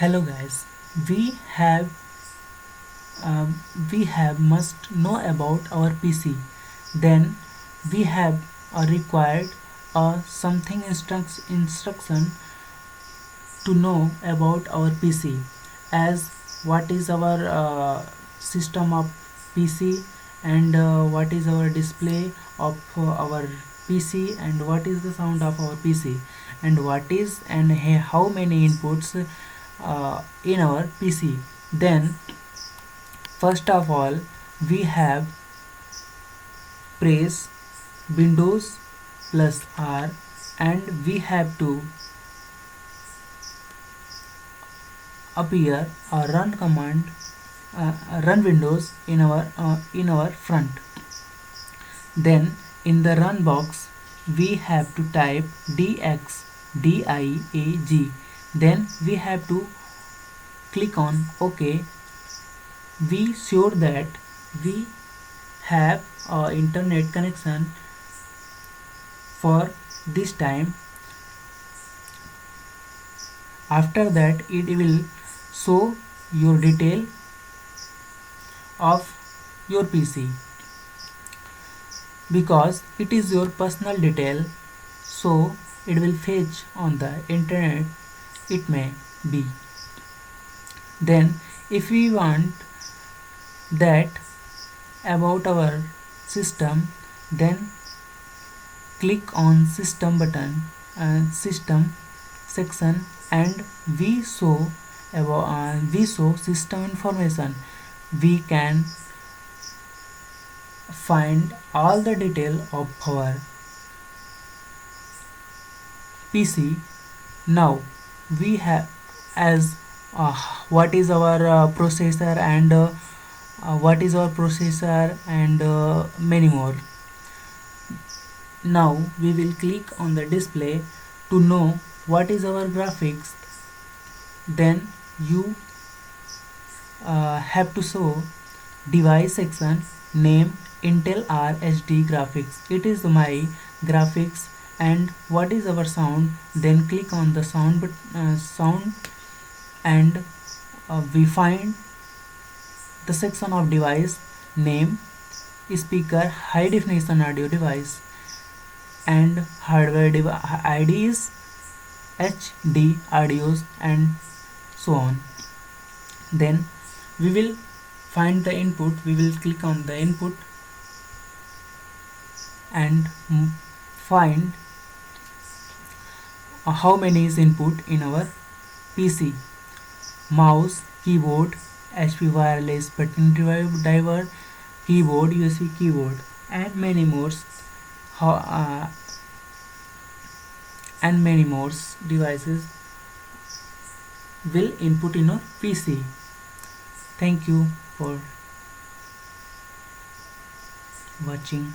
Hello guys, we have we have must know about our PC. Then we have required something instruction to know about our PC, as what is our system of PC, and what is our display of our PC, and what is the sound of our PC, and what is and how many inputs in our PC. Then first of all we have press Windows plus R, and we have to appear or run command, run Windows in our front. Then in the run box we have to type DXDIAG. Then we have to click on OK. We sure that we have internet connection for this time. After that it will show your detail of your PC, because it is your personal detail, so it will fetch on the internet, it may be. Then if we want that about our system, then click on system button and system section, and we show system information. We can find all the detail of our PC. Now we have as what is our processor, and what is our processor, and many more. Now we will click on the display to know what is our graphics. Then you have to show device section, name Intel RHD graphics. It is my graphics. And what is our sound? Then click on the sound, and we find the section of device name, speaker, high definition audio device, and hardware ID is HD audios, and so on. Then we will find the input. We will click on the input and find how many is input in our PC. Mouse, keyboard, HP wireless button driver, keyboard, USB keyboard, and many more. And many more devices will input in your PC. Thank you for watching.